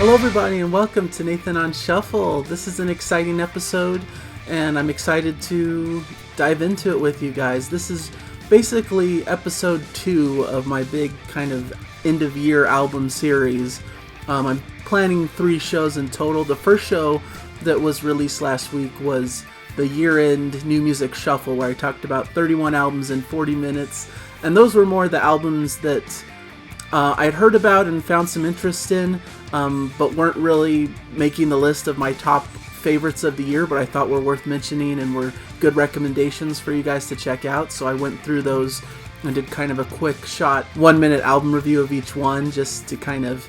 Hello everybody and welcome to Nathan on Shuffle. This is an exciting episode and I'm excited to dive into it with you guys. This is basically episode 2 of my big kind of end of year album series. I'm planning 3 shows in total. The first show that was released last week was the year-end New Music Shuffle, where I talked about 31 albums in 40 minutes, and those were more the albums that I'd heard about and found some interest in, but weren't really making the list of my top favorites of the year, but I thought were worth mentioning and were good recommendations for you guys to check out. So I went through those and did kind of a quick shot 1-minute album review of each one, just to kind of,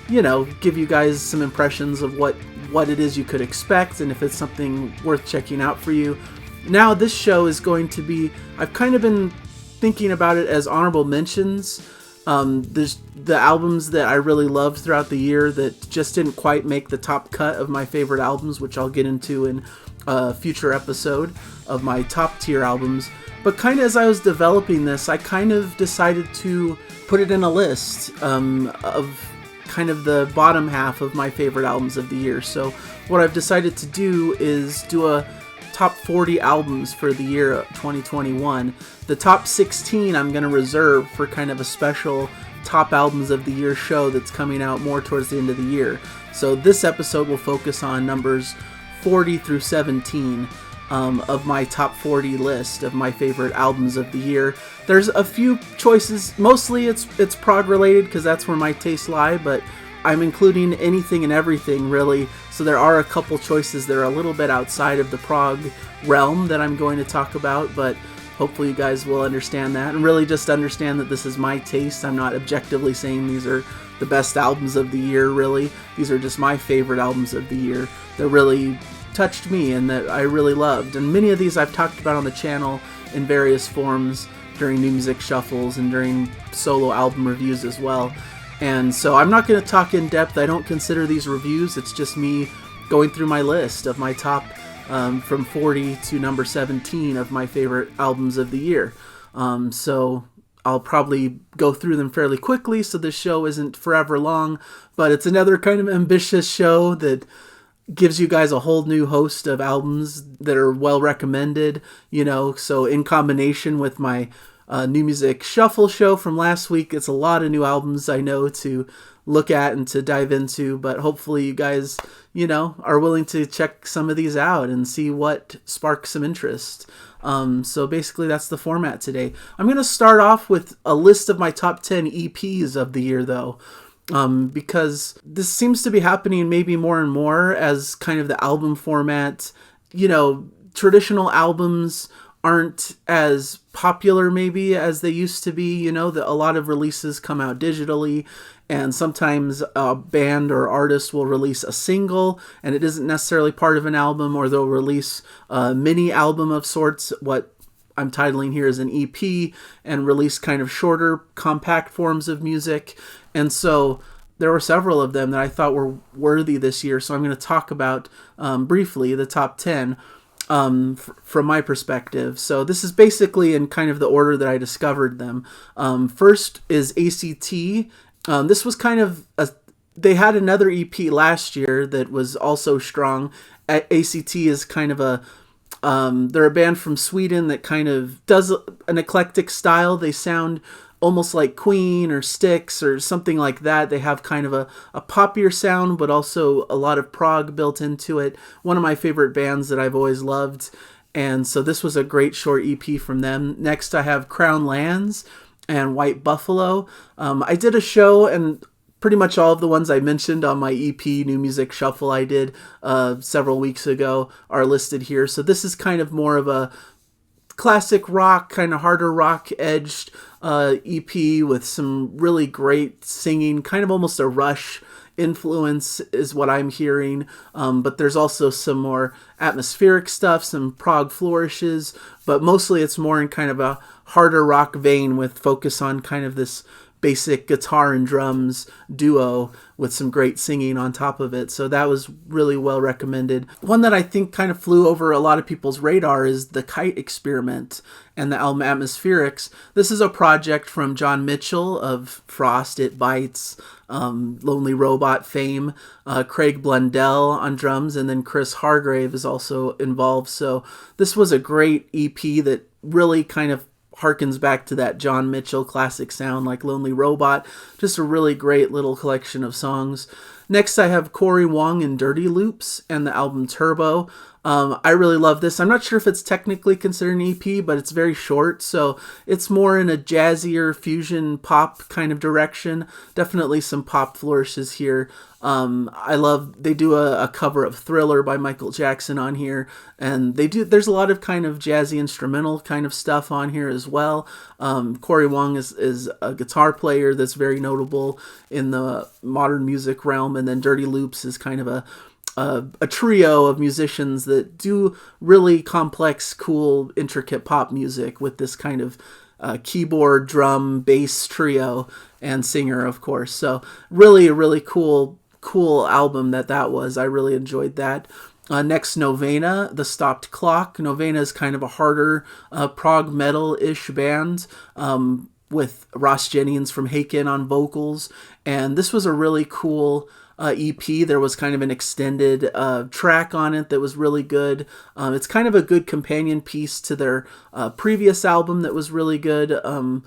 you know, give you guys some impressions of what it is you could expect and if it's something worth checking out for you. Now this show is going to be, I've kind of been thinking about it as honorable mentions. There's the albums that I really loved throughout the year that just didn't quite make the top cut of my favorite albums, which I'll get into in a future episode of my top tier albums. But kind of as I was developing this, I kind of decided to put it in a list of kind of the bottom half of my favorite albums of the year. So what I've decided to do is do a top 40 albums for the year 2021. The top 16 I'm going to reserve for kind of a special top albums of the year show that's coming out more towards the end of the year. So this episode will focus on numbers 40 through 17 of my top 40 list of my favorite albums of the year. There's a few choices, mostly it's prog related because that's where my tastes lie, but I'm including anything and everything really, so there are a couple choices that are a little bit outside of the prog realm that I'm going to talk about, but hopefully you guys will understand that and really just understand that this is my taste. I'm not objectively saying these are the best albums of the year, really. These are just my favorite albums of the year that really touched me and that I really loved. And many of these I've talked about on the channel in various forms during New Music Shuffles and during solo album reviews as well. And so I'm not going to talk in depth. I don't consider these reviews. It's just me going through my list of my top from 40 to number 17 of my favorite albums of the year. So I'll probably go through them fairly quickly so this show isn't forever long, but it's another kind of ambitious show that gives you guys a whole new host of albums that are well recommended, you know, so in combination with my New Music Shuffle show from last week, it's a lot of new albums I know to look at and to dive into, but hopefully you guys, you know, are willing to check some of these out and see what sparks some interest. So basically that's the format today. I'm going to start off with a list of my top 10 EPs of the year though, because this seems to be happening maybe more and more as kind of the album format, you know, traditional albums aren't as popular maybe as they used to be. You know, that a lot of releases come out digitally, and sometimes a band or artist will release a single and it isn't necessarily part of an album, or they'll release a mini album of sorts, what I'm titling here as an EP, and release kind of shorter compact forms of music. And so there were several of them that I thought were worthy this year, so I'm going to talk about briefly the top 10 from my perspective. So this is basically in kind of the order that I discovered them. First is A.C.T. This was kind of they had another EP last year that was also strong. A.C.T. is kind of they're a band from Sweden that kind of does an eclectic style. They sound almost like Queen or Styx or something like that. They have kind of a poppier sound, but also a lot of prog built into it. One of my favorite bands that I've always loved. And so this was a great short EP from them. Next I have Crown Lands and White Buffalo. I did a show, and pretty much all of the ones I mentioned on my EP New Music Shuffle I did several weeks ago are listed here. So this is kind of more of a classic rock, kind of harder rock edged EP with some really great singing, kind of almost a Rush influence is what I'm hearing, but there's also some more atmospheric stuff, some prog flourishes, but mostly it's more in kind of a harder rock vein with focus on kind of this basic guitar and drums duo with some great singing on top of it. So that was really well recommended. One that I think kind of flew over a lot of people's radar is the Kite Experiment and the album Atmospherics. This is a project from John Mitchell of Frost, It Bites, Lonely Robot fame, Craig Blundell on drums, and then Chris Hargrave is also involved. So this was a great EP that really kind of harkens back to that John Mitchell classic sound like Lonely Robot. Just a really great little collection of songs. Next I have Cory, Wong, and Dirty Loops and the album Turbo. I really love this. I'm not sure if it's technically considered an EP, but it's very short, so it's more in a jazzier fusion pop kind of direction. Definitely some pop flourishes here. They do a cover of Thriller by Michael Jackson on here, and there's a lot of kind of jazzy instrumental kind of stuff on here as well. Cory Wong is a guitar player that's very notable in the modern music realm, and then Dirty Loops is kind of a trio of musicians that do really complex, cool, intricate pop music with this kind of keyboard, drum, bass trio, and singer, of course. So really a really cool album that was. I really enjoyed that. Next, Novena, The Stopped Clock. Novena is kind of a harder prog metal-ish band with Ross Jennings from Haken on vocals. And this was a really cool EP. There was kind of an extended track on it that was really good. It's kind of a good companion piece to their previous album that was really good.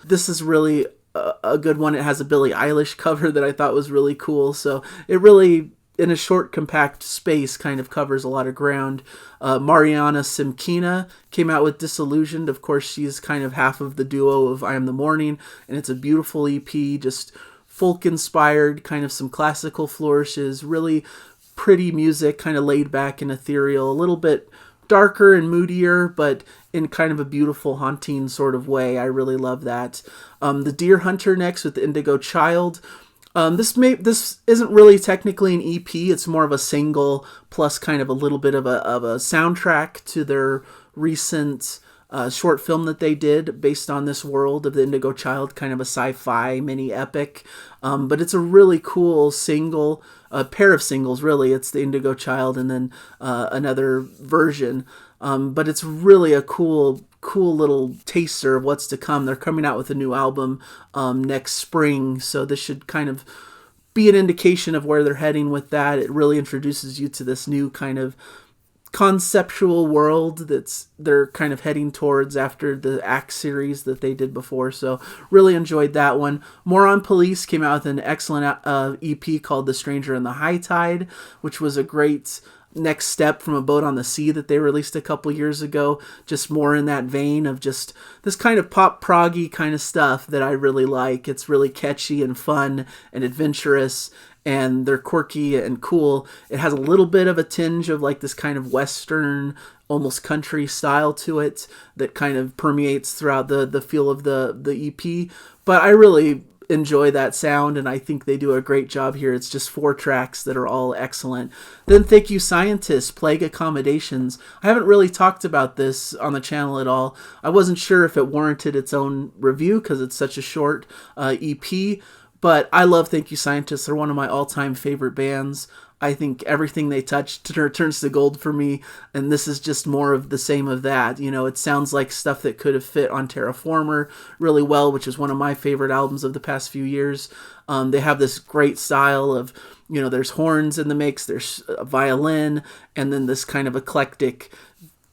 This is really a good one. It has a Billie Eilish cover that I thought was really cool. So it really, in a short, compact space, kind of covers a lot of ground. Mariana Semkina came out with Disillusioned. Of course, she's kind of half of the duo of I Am the Morning, and it's a beautiful EP, just folk-inspired, kind of some classical flourishes, really pretty music, kind of laid back and ethereal, a little bit darker and moodier, but in kind of a beautiful, haunting sort of way. I really love that. The Deer Hunter next with the Indigo Child. This isn't really technically an EP. It's more of a single plus kind of a little bit of a soundtrack to their recent short film that they did based on this world of the Indigo Child, kind of a sci-fi mini epic. But it's a really cool single, a pair of singles really. It's the Indigo Child and then another version. But it's really a cool little taster of what's to come. They're coming out with a new album next spring, so this should kind of be an indication of where they're heading with that. It really introduces you to this new kind of conceptual world they're kind of heading towards after the Act series that they did before. So really enjoyed that one. Moron Police came out with an excellent EP called The Stranger and the Hightide, which was a great next step from A Boat on the Sea that they released a couple years ago. Just more in that vein of just this kind of pop proggy kind of stuff that I really like. It's really catchy and fun and adventurous, and they're quirky and cool. It has a little bit of a tinge of like this kind of Western, almost country style to it that kind of permeates throughout the feel of the EP. But I really enjoy that sound, and I think they do a great job here. It's just 4 tracks that are all excellent. Then Thank You Scientists, Plague Accommodations. I haven't really talked about this on the channel at all. I wasn't sure if it warranted its own review because it's such a short EP, but I love Thank You Scientists. They're one of my all-time favorite bands. I think everything they touch turns to gold for me, and this is just more of the same of that. You know, it sounds like stuff that could have fit on Terraformer really well, which is one of my favorite albums of the past few years. They have this great style of, you know, there's horns in the mix, there's a violin, and then this kind of eclectic,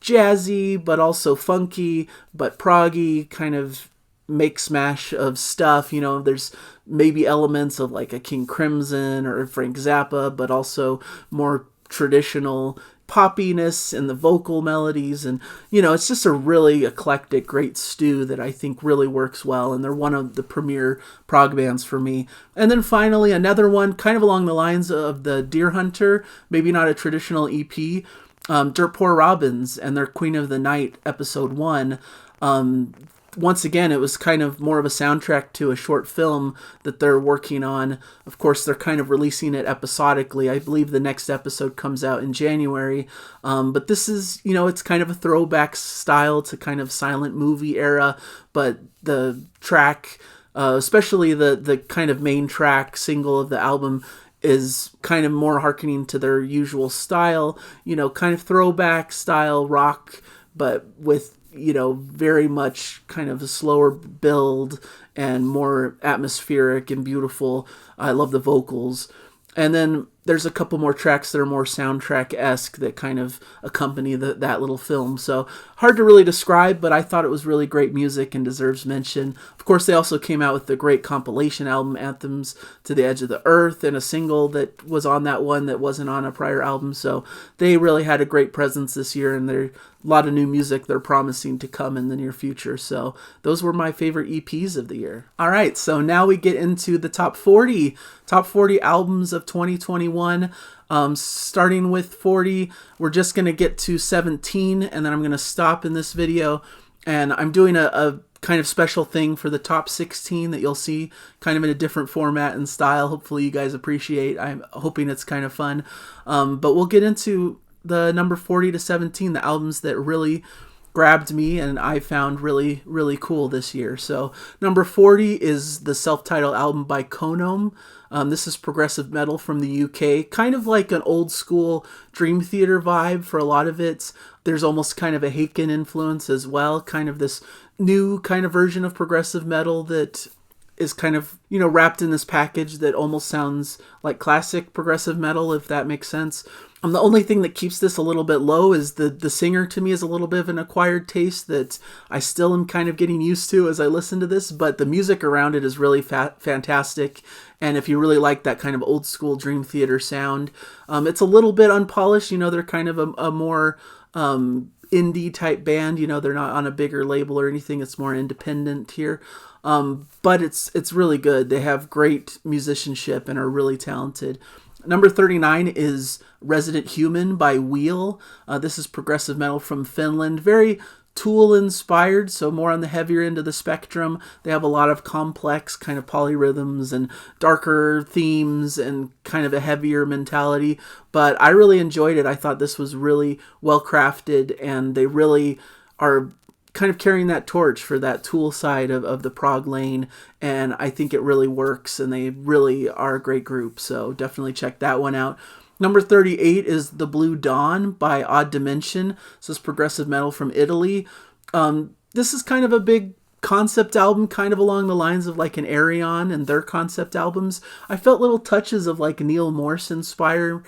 jazzy, but also funky, but proggy kind of mix mash of stuff. You know, there's maybe elements of like a King Crimson or Frank Zappa, but also more traditional poppiness in the vocal melodies. And, you know, it's just a really eclectic, great stew that I think really works well. And they're one of the premier prog bands for me. And then finally, another one kind of along the lines of the Deer Hunter, maybe not a traditional EP, Dirt Poor Robins and their Queen of the Night episode 1. Once again, it was kind of more of a soundtrack to a short film that they're working on. Of course, they're kind of releasing it episodically. I believe the next episode comes out in January. But this is, you know, it's kind of a throwback style to kind of silent movie era. But the track especially the kind of main track single of the album is kind of more hearkening to their usual style, kind of throwback style rock, but with, very much kind of a slower build and more atmospheric and beautiful. I love the vocals. And then there's a couple more tracks that are more soundtrack-esque that kind of accompany that little film. So hard to really describe, but I thought it was really great music and deserves mention. Of course, they also came out with the great compilation album, Anthems to the Edge of the Earth, and a single that was on that one that wasn't on a prior album. So they really had a great presence this year, and there's a lot of new music they're promising to come in the near future. So those were my favorite EPs of the year. All right, so now we get into the top 40 albums of 2021. Starting with 40, we're just going to get to 17, and then I'm going to stop in this video, and I'm doing a kind of special thing for the top 16 that you'll see kind of in a different format and style. Hopefully you guys appreciate. I'm hoping it's kind of fun. But we'll get into the number 40 to 17, the albums that really grabbed me and I found really, really cool this year. So number 40 is the self-titled album by Konome. This is progressive metal from the UK, kind of like an old school Dream Theater vibe for a lot of it. There's almost kind of a Haken influence as well, kind of this new kind of version of progressive metal that is kind of, wrapped in this package that almost sounds like classic progressive metal, if that makes sense. The only thing that keeps this a little bit low is the singer to me is a little bit of an acquired taste that I still am kind of getting used to as I listen to this, but the music around it is really fantastic. And if you really like that kind of old school Dream Theater sound, it's a little bit unpolished. They're kind of a more indie type band. They're not on a bigger label or anything. It's more independent here. But it's really good. They have great musicianship and are really talented. Number 39 is Resident Human by Wheel. This is progressive metal from Finland. Very Tool inspired, so more on the heavier end of the spectrum. They have a lot of complex kind of polyrhythms and darker themes and kind of a heavier mentality. But I really enjoyed it. I thought this was really well crafted, and they really are kind of carrying that torch for that Tool side of the prog lane, and I think it really works, and they really are a great group, so definitely check that one out. Number 38 is The Blue Dawn by Odd Dimension. This is progressive metal from Italy. This is kind of a big concept album, kind of along the lines of like an Arion and their concept albums. I felt little touches of like Neil Morse inspired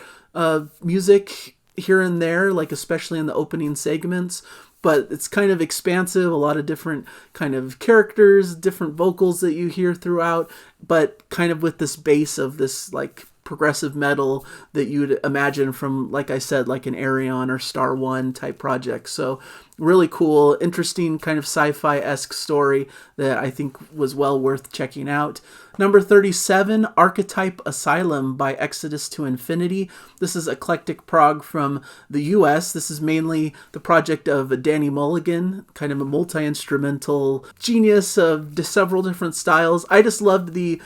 music here and there, like especially in the opening segments. But it's kind of expansive, a lot of different kind of characters, different vocals that you hear throughout, but kind of with this base of this like progressive metal that you'd imagine from, like I said, like an Arion or Star One type project. So really cool, interesting kind of sci-fi-esque story that I think was well worth checking out. Number 37, Archetype Asylum by Exodus to Infinity. This is eclectic prog from the US. This is mainly the project of Danny Mulligan, kind of a multi-instrumental genius of several different styles. I just loved the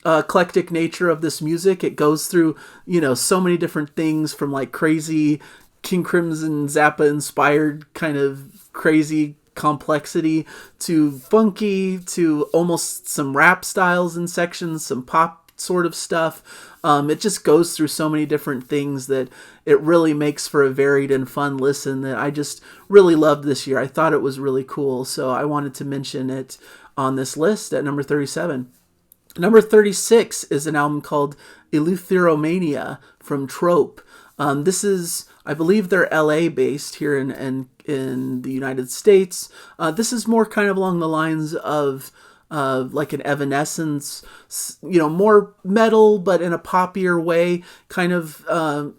eclectic nature of this music. It goes through, so many different things, from like crazy King Crimson Zappa inspired kind of crazy complexity to funky to almost some rap styles in sections, some pop sort of stuff. It just goes through so many different things that it really makes for a varied and fun listen that I just really loved this year. I thought it was really cool, so I wanted to mention it on this list at number 37. Number 36 is an album called Eleutheromania from Trope. This is, I believe they're LA based here in the United States. This is more kind of along the lines of like an Evanescence, more metal, but in a poppier way, kind of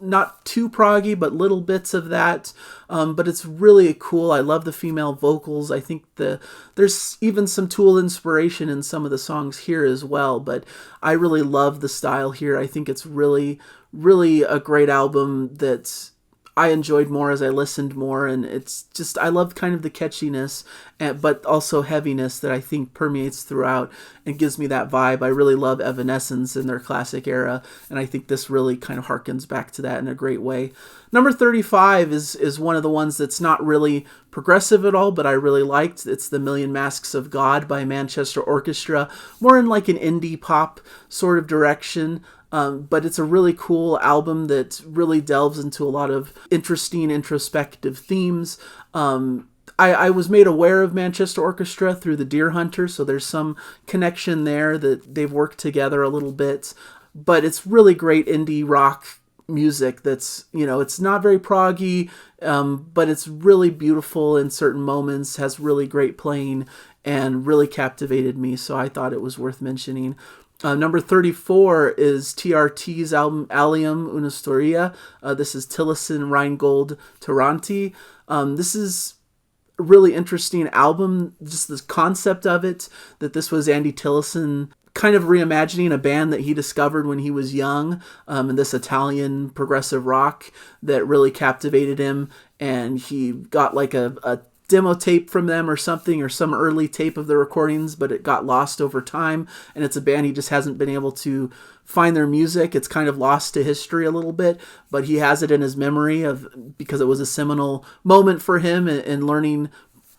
not too proggy, but little bits of that. But it's really cool. I love the female vocals. I think there's even some Tool inspiration in some of the songs here as well, but I really love the style here. I think it's really, really a great album that's I enjoyed more as I listened more, and it's just, I love kind of the catchiness, but also heaviness that I think permeates throughout and gives me that vibe. I really love Evanescence in their classic era, and I think this really kind of harkens back to that in a great way. Number 35 is one of the ones that's not really progressive at all, but I really liked. It's The Million Masks of God by Manchester Orchestra, more in like an indie pop sort of direction. But it's a really cool album that really delves into a lot of interesting introspective themes. I was made aware of Manchester Orchestra through the Deer Hunter, so there's some connection there that they've worked together a little bit. But it's really great indie rock music that's, it's not very proggy, but it's really beautiful in certain moments, has really great playing, and really captivated me, so I thought it was worth mentioning. Number 34 is TRT's album Allium Una Storia. This is Tillerson Rheingold Taranti. This is a really interesting album, just the concept of it, that this was Andy Tillerson kind of reimagining a band that he discovered when he was young, and this Italian progressive rock that really captivated him, and he got like a demo tape from them or something, or some early tape of the recordings, but it got lost over time, and it's a band he just hasn't been able to find their music. It's kind of lost to history a little bit, but he has it in his memory because it was a seminal moment for him in learning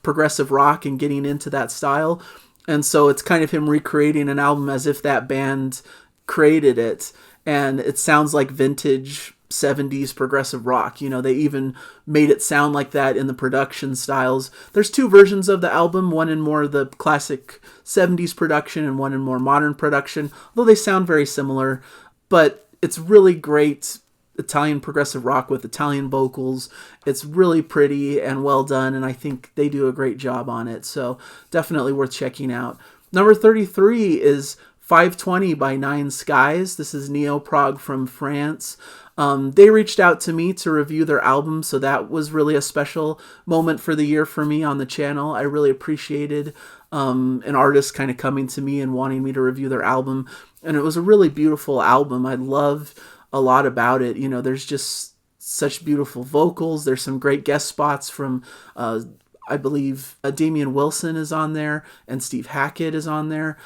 progressive rock and getting into that style. And so it's kind of him recreating an album as if that band created it, and it sounds like vintage 70s progressive rock. They even made it sound like that in the production styles. There's two versions of the album, one in more the classic 70s production and one in more modern production, although they sound very similar. But it's really great Italian progressive rock with Italian vocals. It's really pretty and well done, and I think they do a great job on it, so definitely worth checking out. Number 33 is 520 by Nine Skies. This is neo-prog from France. They reached out to me to review their album, so that was really a special moment for the year for me on the channel. I really appreciated an artist kind of coming to me and wanting me to review their album, and it was a really beautiful album. I love a lot about it. There's just such beautiful vocals. There's some great guest spots from, I believe, Damian Wilson is on there, and Steve Hackett is on there.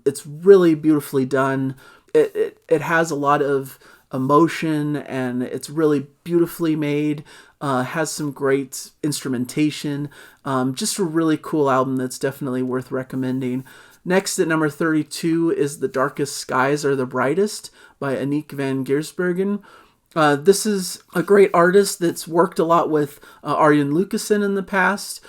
It's really beautifully done. It has a lot of emotion, and it's really beautifully made. Has some great instrumentation. Just a really cool album that's definitely worth recommending. Next at number 32 is The Darkest Skies Are the Brightest by Aniek van Giersbergen. This is a great artist that's worked a lot with Arjen Lucassen in the past.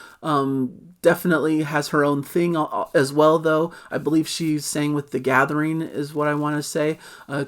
Definitely has her own thing as well, though. I believe she sang with The Gathering, is what I want to say.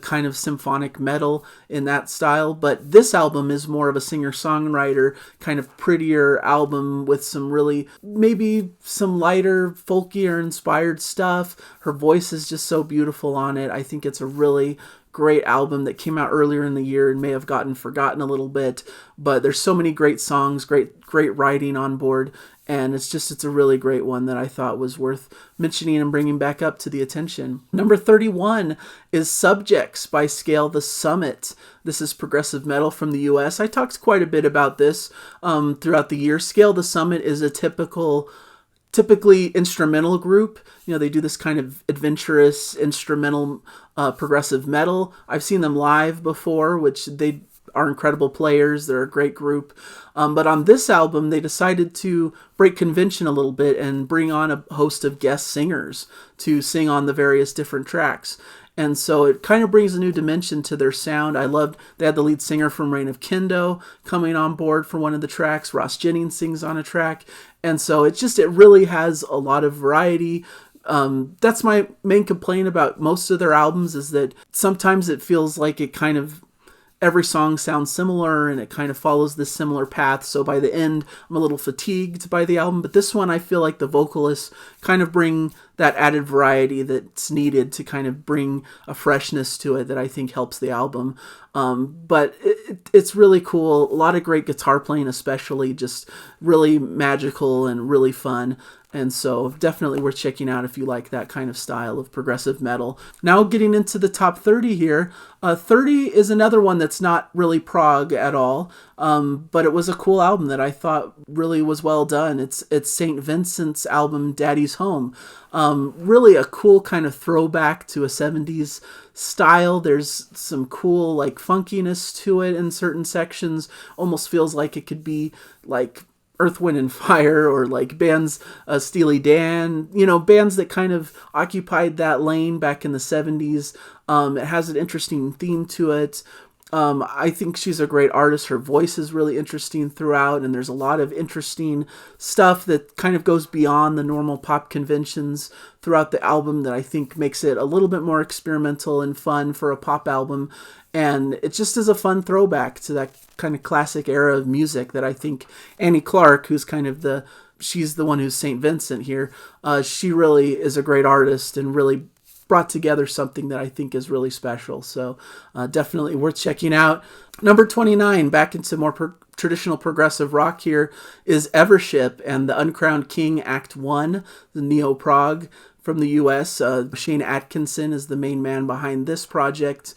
Kind of symphonic metal in that style. But this album is more of a singer-songwriter, kind of prettier album with some really, maybe some lighter, folkier inspired stuff. Her voice is just so beautiful on it. I think it's a really great album that came out earlier in the year and may have gotten forgotten a little bit, but there's so many great songs, great writing on board, and it's a really great one that I thought was worth mentioning and bringing back up to the attention. Number 31 is Subjects by Scale the Summit. This is progressive metal from the US. I talked quite a bit about this throughout the year. Scale the Summit is a typically instrumental group. They do this kind of adventurous instrumental progressive metal. I've seen them live before, which they are incredible players. They're a great group. But on this album, they decided to break convention a little bit and bring on a host of guest singers to sing on the various different tracks. And so it kind of brings a new dimension to their sound. They had the lead singer from Reign of Kendo coming on board for one of the tracks. Ross Jennings sings on a track. And so it really has a lot of variety. That's my main complaint about most of their albums, is that sometimes it feels like every song sounds similar and it kind of follows this similar path. So by the end, I'm a little fatigued by the album. But this one, I feel like the vocalists kind of bring that added variety that's needed to kind of bring a freshness to it that I think helps the album. But it's really cool. A lot of great guitar playing, especially, just really magical and really fun. And so definitely worth checking out if you like that kind of style of progressive metal. Now getting into the top 30 here. 30 is another one that's not really prog at all. But it was a cool album that I thought really was well done. It's St. Vincent's album, Daddy's Home. Really a cool kind of throwback to a 70s style. There's some cool like funkiness to it in certain sections. Almost feels like it could be like Earth, Wind, and Fire, or like bands, Steely Dan, bands that kind of occupied that lane back in the 70s. It has an interesting theme to it. I think she's a great artist. Her voice is really interesting throughout, and there's a lot of interesting stuff that kind of goes beyond the normal pop conventions throughout the album that I think makes it a little bit more experimental and fun for a pop album. And it just is a fun throwback to that kind of classic era of music that I think Annie Clark, who's kind of she's the one who's St. Vincent here, she really is a great artist and really brought together something that I think is really special. So definitely worth checking out. Number 29, back into more traditional progressive rock here, is Evership and the Uncrowned King Act 1, the neo-prog from the US. Shane Atkinson is the main man behind this project.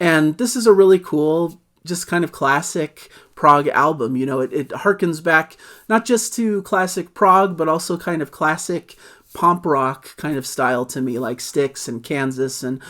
And this is a really cool, just kind of classic prog album. It harkens back not just to classic prog, but also kind of classic pomp rock kind of style to me, like Styx and Kansas and,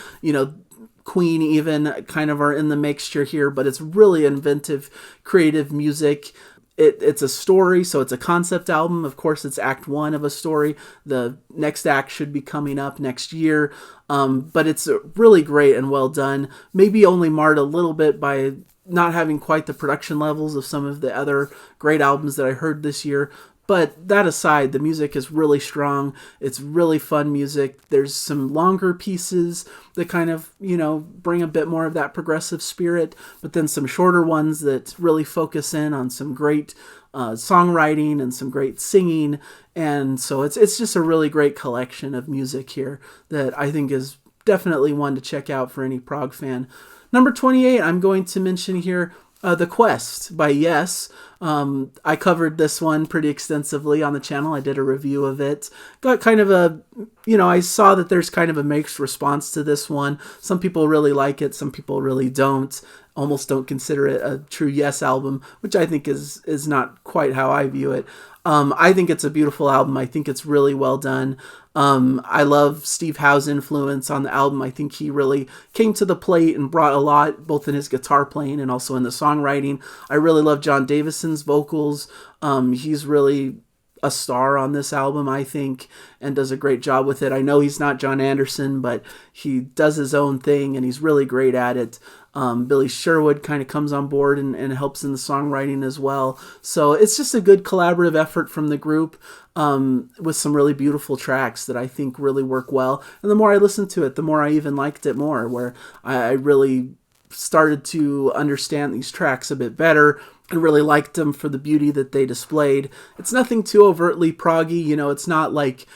Queen even kind of are in the mixture here, but it's really inventive, creative music. It's a story, so it's a concept album. Of course, it's act 1 of a story. The next act should be coming up next year, but it's really great and well done. Maybe only marred a little bit by not having quite the production levels of some of the other great albums that I heard this year. But that aside, the music is really strong. It's really fun music. There's some longer pieces that kind of, bring a bit more of that progressive spirit, but then some shorter ones that really focus in on some great songwriting and some great singing. And so it's just a really great collection of music here that I think is definitely one to check out for any prog fan. Number 28, I'm going to mention here The Quest by Yes. I covered this one pretty extensively on the channel. I did a review of it. Got kind of I saw that there's kind of a mixed response to this one. Some people really like it. Some people really don't. Almost don't consider it a true Yes album, which I think is not quite how I view it. I think it's a beautiful album. I think it's really well done. I love Steve Howe's influence on the album. I think he really came to the plate and brought a lot, both in his guitar playing and also in the songwriting. I really love John Davison's vocals. He's really a star on this album, I think, and does a great job with it. I know he's not John Anderson, but he does his own thing, and he's really great at it. Billy Sherwood kind of comes on board and helps in the songwriting as well. So it's just a good collaborative effort from the group, with some really beautiful tracks that I think really work well. And the more I listened to it, the more I even liked it more, where I really started to understand these tracks a bit better. I really liked them for the beauty that they displayed. It's nothing too overtly proggy, it's not like,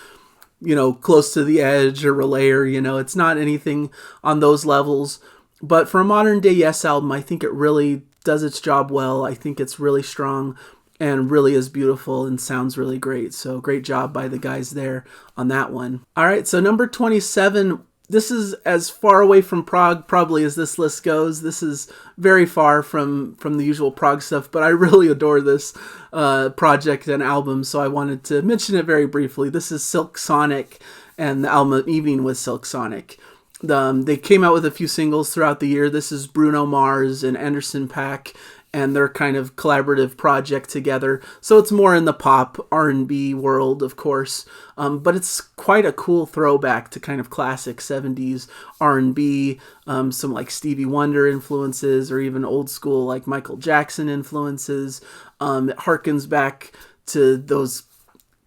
Close to the Edge or Relayer, it's not anything on those levels. But for a modern day Yes album, I think it really does its job well. I think it's really strong and really is beautiful and sounds really great. So great job by the guys there on that one. All right, so number 27, this is as far away from prog probably as this list goes. This is very far from the usual prog stuff, but I really adore this project and album, so I wanted to mention it very briefly. This is Silk Sonic and the album Evening with Silk Sonic. They came out with a few singles throughout the year. This is Bruno Mars and Anderson .Paak and their kind of collaborative project together. So it's more in the pop R&B world, of course, but it's quite a cool throwback to kind of classic 70s R&B, some like Stevie Wonder influences, or even old school like Michael Jackson influences. It harkens back to those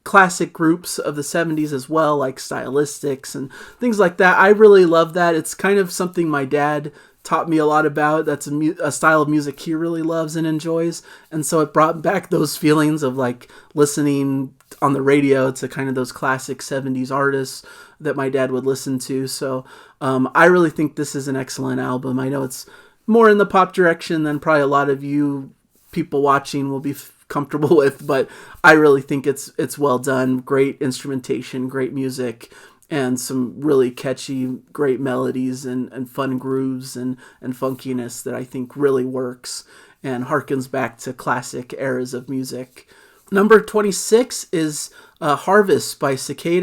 classic groups of the 70s as well, like Stylistics and things like that. I really love that. It's kind of something my dad taught me a lot about. That's a style of music he really loves and enjoys. And so it brought back those feelings of like listening on the radio to kind of those classic 70s artists that my dad would listen to. So I really think this is an excellent album. I know it's more in the pop direction than probably a lot of you people watching will be comfortable with, but I really think it's well done. Great instrumentation, great music, and some really catchy, great melodies and fun grooves and funkiness that I think really works. and harkens back to classic eras of music. Number 26 is Harvest by A.C.T.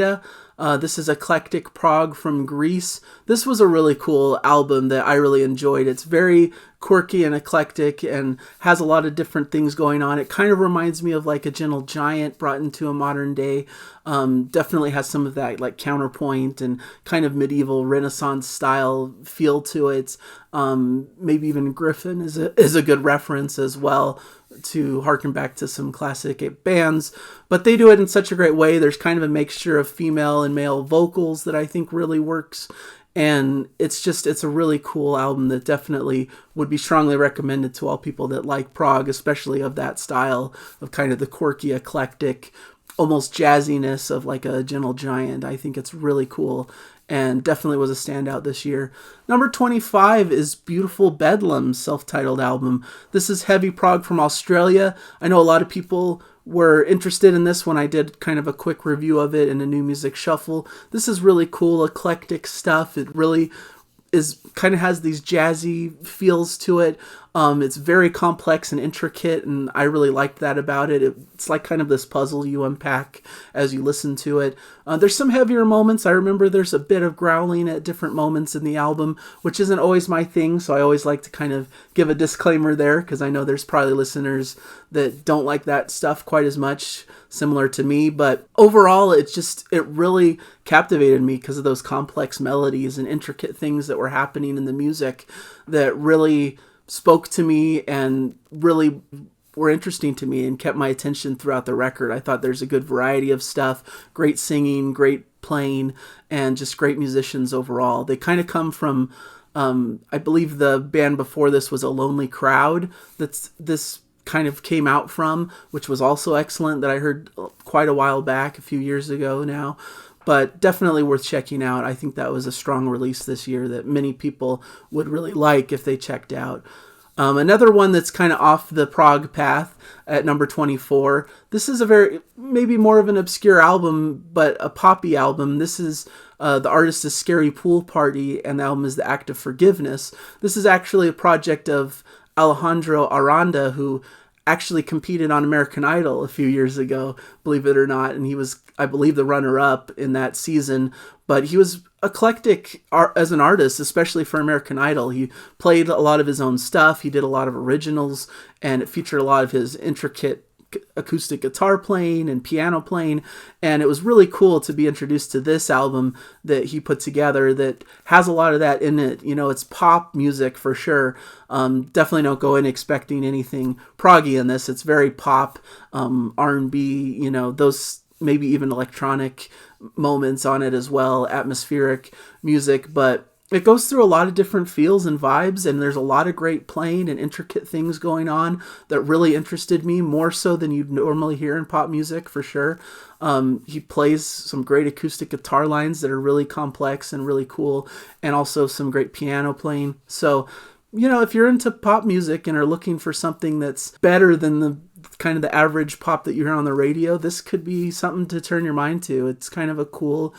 This is eclectic prog from Greece. This was a really cool album that I really enjoyed. It's very quirky and eclectic and has a lot of different things going on. It kind of reminds me of like a Gentle Giant brought into a modern day. Definitely has some of that like counterpoint and kind of medieval Renaissance style feel to it. Maybe even Griffin is a good reference as well, to harken back to some classic bands, but they do it in such a great way. There's kind of a mixture of female and male vocals that I think really works, and it's a really cool album that definitely would be strongly recommended to all people that like prog, especially of that style of kind of the quirky, eclectic, almost jazziness of like a Gentle Giant. I think it's really cool and definitely was a standout this year. Number 25 is Beautiful Bedlam's self-titled album. This is heavy prog from Australia. I know a lot of people were interested in this when I did kind of a quick review of it in a New Music Shuffle. This is really cool, eclectic stuff. It really is kind of has these jazzy feels to it. It's very complex and intricate, and I really liked that about it. It's like kind of this puzzle you unpack as you listen to it. There's some heavier moments. I remember there's a bit of growling at different moments in the album, which isn't always my thing, so I always like to kind of give a disclaimer there, because I know there's probably listeners that don't like that stuff quite as much, similar to me. But overall, it really captivated me because of those complex melodies and intricate things that were happening in the music that really spoke to me and really were interesting to me and kept my attention throughout the record. I thought there's a good variety of stuff, great singing, great playing, and just great musicians overall. They kind of come from, I believe the band before this was A Lonely Crowd, this kind of came out from, which was also excellent, that I heard quite a while back, a few years ago now. But definitely worth checking out. I think that was a strong release this year that many people would really like if they checked out. Another one that's kind of off the prog path at number 24. This is maybe more of an obscure album, but a poppy album. This is the artist is Scary Pool Party, and the album is The Act of Forgiveness. This is actually a project of Alejandro Aranda, who actually competed on American Idol a few years ago, believe it or not, and he was, I believe, the runner-up in that season. But he was eclectic as an artist, especially for American Idol. He played a lot of his own stuff, he did a lot of originals, and it featured a lot of his intricate acoustic guitar playing and piano playing, and it was really cool to be introduced to this album that he put together that has a lot of that in it. You know, it's pop music for sure. Definitely don't go in expecting anything proggy in this. It's very pop, R&B, you know, those maybe even electronic moments on it as well, atmospheric music, but it goes through a lot of different feels and vibes, and there's a lot of great playing and intricate things going on that really interested me, more so than you'd normally hear in pop music, for sure. He plays some great acoustic guitar lines that are really complex and really cool, and also some great piano playing. So, you know, if you're into pop music and are looking for something that's better than the kind of the average pop that you hear on the radio, this could be something to turn your mind to. It's kind of a cool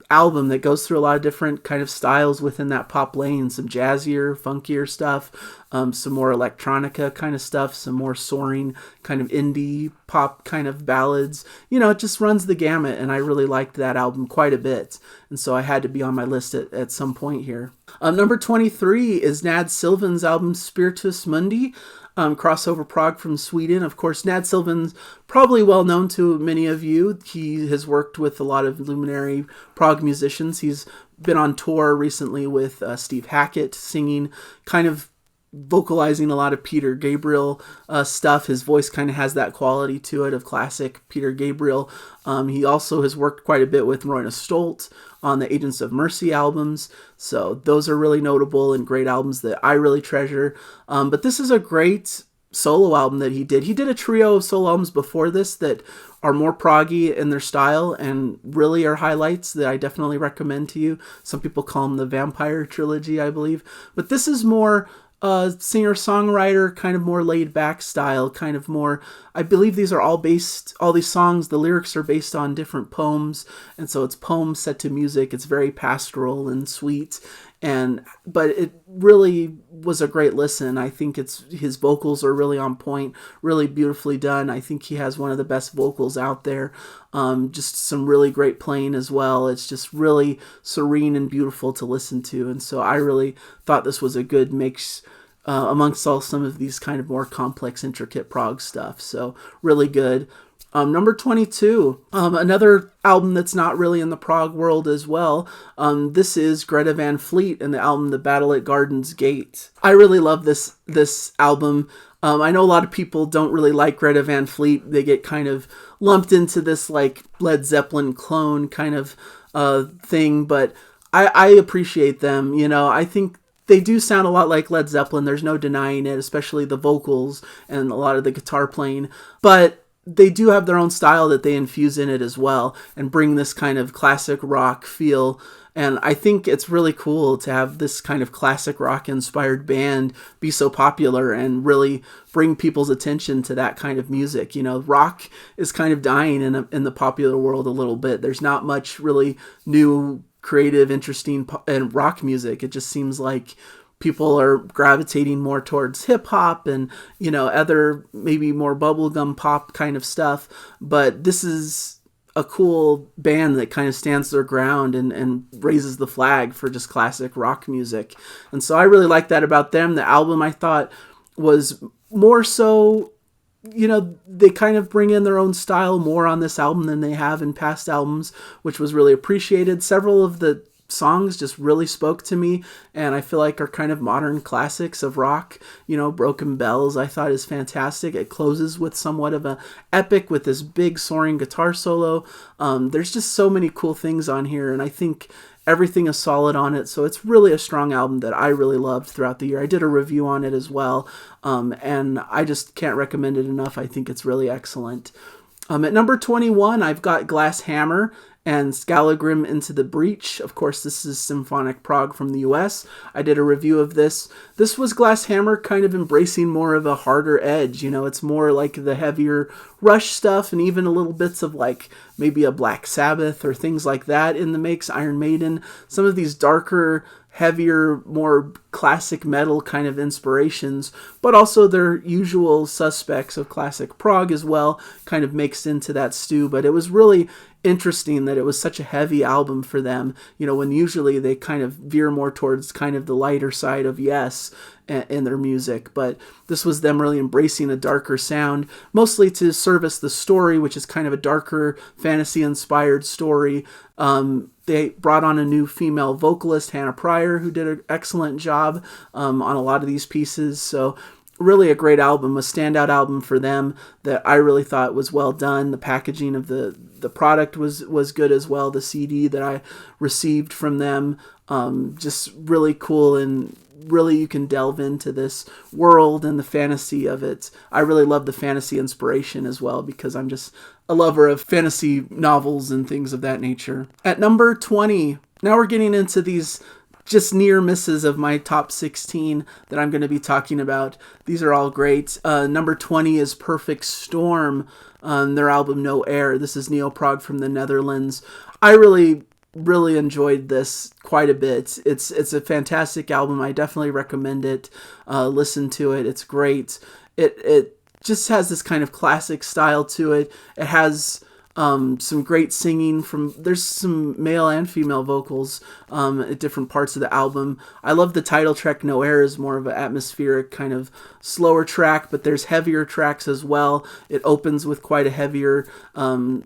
album that goes through a lot of different kind of styles within that pop lane, some jazzier, funkier stuff, some more electronica kind of stuff, some more soaring kind of indie pop kind of ballads. You know, it just runs the gamut, and I really liked that album quite a bit, and so I had to be on my list at some point here. Number 23 is Nad Sylvan's album Spiritus Mundi. Crossover prog from Sweden. Of course, Nad Sylvan's probably well known to many of you. He has worked with a lot of luminary prog musicians. He's been on tour recently with Steve Hackett, singing, kind of vocalizing a lot of Peter Gabriel stuff. His voice kind of has that quality to it of classic Peter Gabriel. He also has worked quite a bit with Roy Stolt on the Agents of Mercy albums. So those are really notable and great albums that I really treasure. But this is a great solo album that he did. He did a trio of solo albums before this that are more proggy in their style and really are highlights that I definitely recommend to you. Some people call them the Vampire Trilogy, I believe. But this is more singer-songwriter, kind of more laid-back style, kind of more, I believe these songs, the lyrics are based on different poems, and so it's poems set to music. It's very pastoral and sweet, But it really was a great listen. I think his vocals are really on point, really beautifully done. I think he has one of the best vocals out there. Just some really great playing as well. It's just really serene and beautiful to listen to. And so I really thought this was a good mix amongst some of these kind of more complex, intricate prog stuff. So really good. Number 22, another album that's not really in the prog world as well. This is Greta Van Fleet and the album The Battle at Garden's Gate. I really love this album. I know a lot of people don't really like Greta Van Fleet. They get kind of lumped into this like Led Zeppelin clone kind of thing, but I appreciate them. I think they do sound a lot like Led Zeppelin. There's no denying it, especially the vocals and a lot of the guitar playing. But they do have their own style that they infuse in it as well and bring this kind of classic rock feel. And I think it's really cool to have this kind of classic rock inspired band be so popular and really bring people's attention to that kind of music. Rock is kind of dying in the popular world a little bit. There's not much really new, creative, interesting and rock music. It just seems like people are gravitating more towards hip hop and, other maybe more bubblegum pop kind of stuff. But this is a cool band that kind of stands their ground and raises the flag for just classic rock music. And so I really like that about them. The album I thought was more so, they kind of bring in their own style more on this album than they have in past albums, which was really appreciated. Several of the songs just really spoke to me and I feel like are kind of modern classics of rock. Broken Bells I thought is fantastic. It closes with somewhat of a epic with this big soaring guitar solo. There's just so many cool things on here and I think everything is solid on it. So it's really a strong album that I really loved throughout the year. I did a review on it as well. And I just can't recommend it enough. I think it's really excellent. At number 21, I've got Glass Hammer and Scalagrim Into the Breach. Of course, this is symphonic prog from the US. I did a review of this. This was Glass Hammer kind of embracing more of a harder edge. It's more like the heavier Rush stuff and even a little bits of like maybe a Black Sabbath or things like that in the mix, Iron Maiden. Some of these darker, heavier, more classic metal kind of inspirations, but also their usual suspects of classic prog as well kind of mixed into that stew. But it was really interesting that it was such a heavy album for them, when usually they kind of veer more towards kind of the lighter side of Yes in their music. But this was them really embracing a darker sound, mostly to service the story, which is kind of a darker fantasy-inspired story. They brought on a new female vocalist, Hannah Pryor, who did an excellent job on a lot of these pieces. So really a great album, a standout album for them that I really thought was well done. The packaging of the product was good as well. The CD that I received from them, just really cool, and really you can delve into this world and the fantasy of it. I really love the fantasy inspiration as well because I'm just a lover of fantasy novels and things of that nature. At number 20, now we're getting into these just near misses of my top 16 that I'm going to be talking about. These are all great. Number 20 is Perfect Storm, their album No Air. This is neo-prog from the Netherlands. I really enjoyed this quite a bit. It's a fantastic album. I definitely recommend it. Listen to it. It's great. It just has this kind of classic style to it. It has some great singing there's some male and female vocals at different parts of the album. I love the title track. No Air is more of an atmospheric kind of slower track, but there's heavier tracks as well. It opens with quite a heavier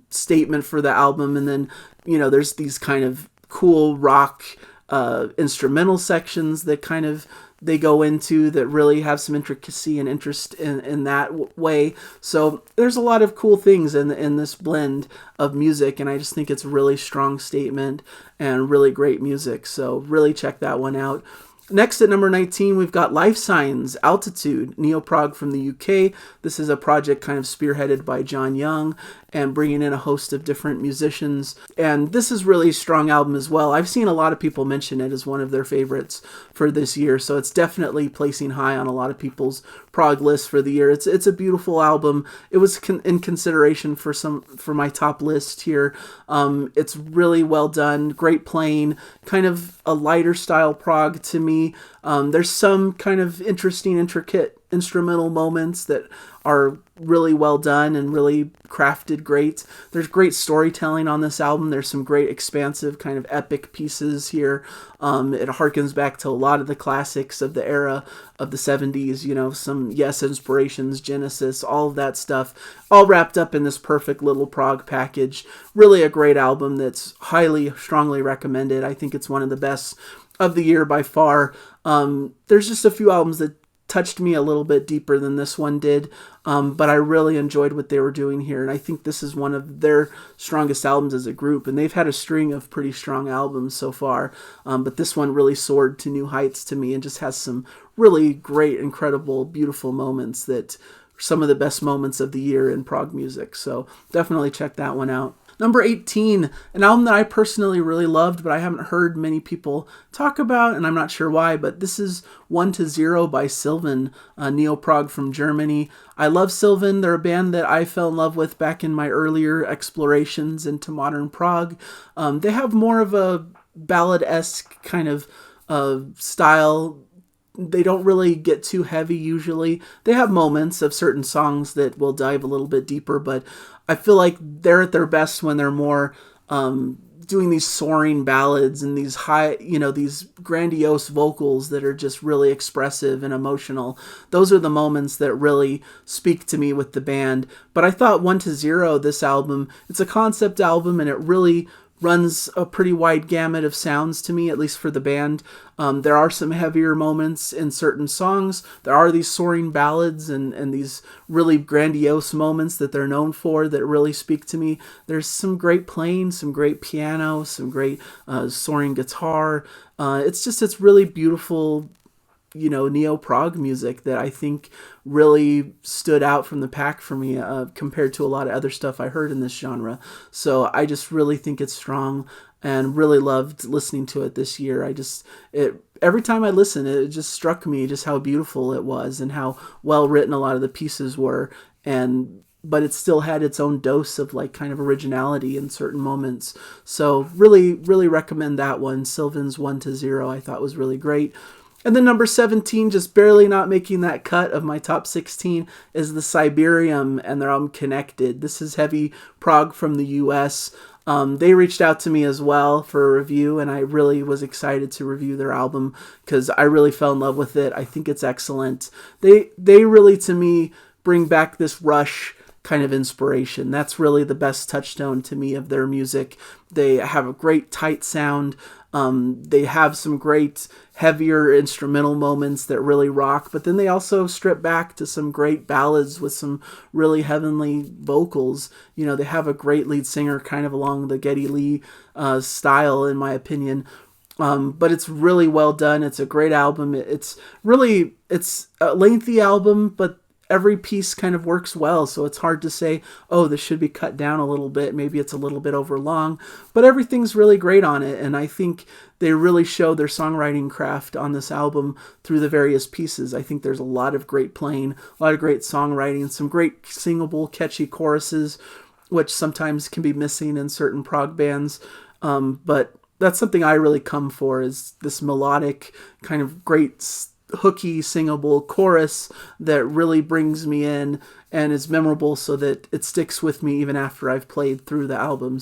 statement for the album, and then there's these kind of cool rock instrumental sections that kind of they go into that really have some intricacy and interest in that way. So there's a lot of cool things in this blend of music, and I just think it's a really strong statement and really great music. So really check that one out. Next at number 19, we've got Life Signs, Altitude, neo-prog from the UK. This is a project kind of spearheaded by John Young, and bringing in a host of different musicians. And this is really a strong album as well. I've seen a lot of people mention it as one of their favorites for this year, so it's definitely placing high on a lot of people's prog lists for the year. It's a beautiful album. It was in consideration for my top list here. It's really well done, great playing, kind of a lighter style prog to me. There's some kind of interesting, intricate instrumental moments that are really well done and really crafted great. There's great storytelling on this album. There's some great expansive kind of epic pieces here. It harkens back to a lot of the classics of the era of the 70s, some Yes inspirations, Genesis, all of that stuff, all wrapped up in this perfect little prog package. Really a great album that's highly, strongly recommended. I think it's one of the best of the year by far. There's just a few albums that touched me a little bit deeper than this one did, but I really enjoyed what they were doing here, and I think this is one of their strongest albums as a group, and they've had a string of pretty strong albums so far, but this one really soared to new heights to me and just has some really great, incredible, beautiful moments that are some of the best moments of the year in prog music, so definitely check that one out. Number 18, an album that I personally really loved, but I haven't heard many people talk about, and I'm not sure why, but this is 1 to 0 by Sylvan, neo-prog from Germany. I love Sylvan. They're a band that I fell in love with back in my earlier explorations into modern prog. They have more of a ballad-esque kind of style. They don't really get too heavy usually. They have moments of certain songs that will dive a little bit deeper, but I feel like they're at their best when they're more doing these soaring ballads and these high, these grandiose vocals that are just really expressive and emotional. Those are the moments that really speak to me with the band. But I thought 1 to 0, this album, it's a concept album and it really runs a pretty wide gamut of sounds to me, at least for the band. There are some heavier moments in certain songs. There are these soaring ballads and these really grandiose moments that they're known for that really speak to me. There's some great playing, some great piano, some great soaring guitar. It's really beautiful, neo-prog music that I think really stood out from the pack for me compared to a lot of other stuff I heard in this genre. So I just really think it's strong and really loved listening to it this year. Every time I listened, it just struck me just how beautiful it was and how well written a lot of the pieces were. But it still had its own dose of kind of originality in certain moments. So really, really recommend that one. Sylvan's 1 to 0 I thought was really great. And then number 17, just barely not making that cut of my top 16, is the Siberium and their album Connected. This is heavy prog from the US. They reached out to me as well for a review, and I really was excited to review their album because I really fell in love with it. I think it's excellent. They really, to me, bring back this Rush kind of inspiration. That's really the best touchstone to me of their music. They have a great tight sound. They have some great heavier instrumental moments that really rock, but then they also strip back to some great ballads with some really heavenly vocals. They have a great lead singer kind of along the Geddy Lee style, in my opinion. But it's really well done. It's a great album. It's a lengthy album, but every piece kind of works well, so it's hard to say, oh, this should be cut down a little bit. Maybe it's a little bit over long, but everything's really great on it, and I think they really show their songwriting craft on this album through the various pieces. I think there's a lot of great playing, a lot of great songwriting, some great singable, catchy choruses, which sometimes can be missing in certain prog bands, but that's something I really come for, is this melodic, kind of great hooky, singable chorus that really brings me in and is memorable so that it sticks with me even after I've played through the album.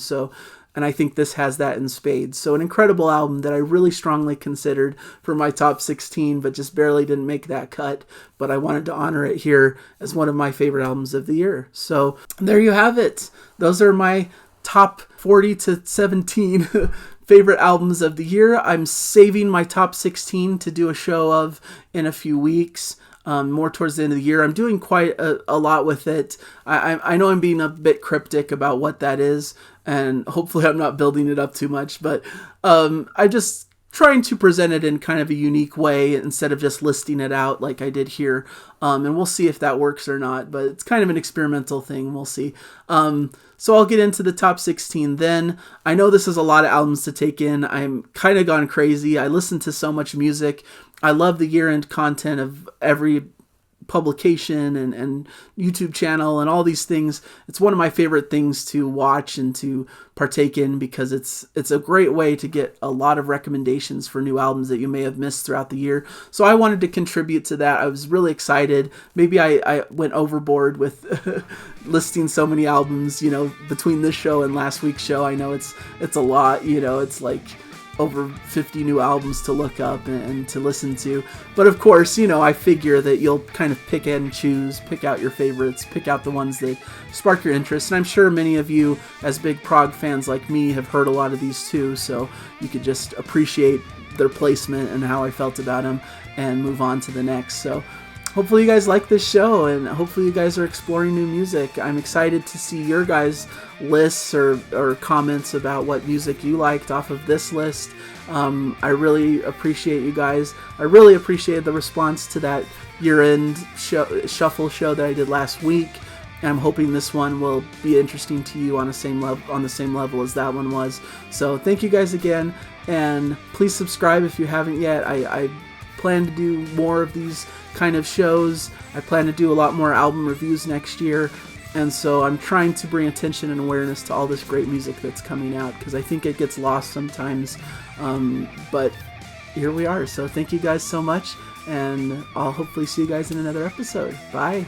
And I think this has that in spades. So an incredible album that I really strongly considered for my top 16, but just barely didn't make that cut. But I wanted to honor it here as one of my favorite albums of the year. So there you have it. Those are my top 40 to 17 favorite albums of the year. I'm saving my top 16 to do a show of in a few weeks, more towards the end of the year. I'm doing quite a lot with it. I know I'm being a bit cryptic about what that is, and hopefully I'm not building it up too much, but I just trying to present it in kind of a unique way instead of just listing it out like I did here. And we'll see if that works or not, but it's kind of an experimental thing. We'll see. So I'll get into the top 16 then. I know this is a lot of albums to take in. I'm kind of gone crazy. I listen to so much music. I love the year-end content of every publication and YouTube channel and all these things. It's one of my favorite things to watch and to partake in because it's a great way to get a lot of recommendations for new albums that you may have missed throughout the year. So I wanted to contribute to that. I was really excited. Maybe I went overboard with listing so many albums, between this show and last week's show. I know it's a lot, it's like over 50 new albums to look up and to listen to. But of course, I figure that you'll kind of pick and choose, pick out your favorites, pick out the ones that spark your interest. And I'm sure many of you, as big prog fans like me, have heard a lot of these too, so you could just appreciate their placement and how I felt about them and move on to the next. So hopefully you guys like this show, and hopefully you guys are exploring new music. I'm excited to see your guys' lists or comments about what music you liked off of this list. I really appreciate you guys. I really appreciated the response to that year-end shuffle show that I did last week. And I'm hoping this one will be interesting to you on the same level as that one was. So thank you guys again, and please subscribe if you haven't yet. I plan to do more of these kind of shows. I plan to do a lot more album reviews next year, and so I'm trying to bring attention and awareness to all this great music that's coming out, because I think it gets lost sometimes, but here we are. So thank you guys so much, and I'll hopefully see you guys in another episode. Bye.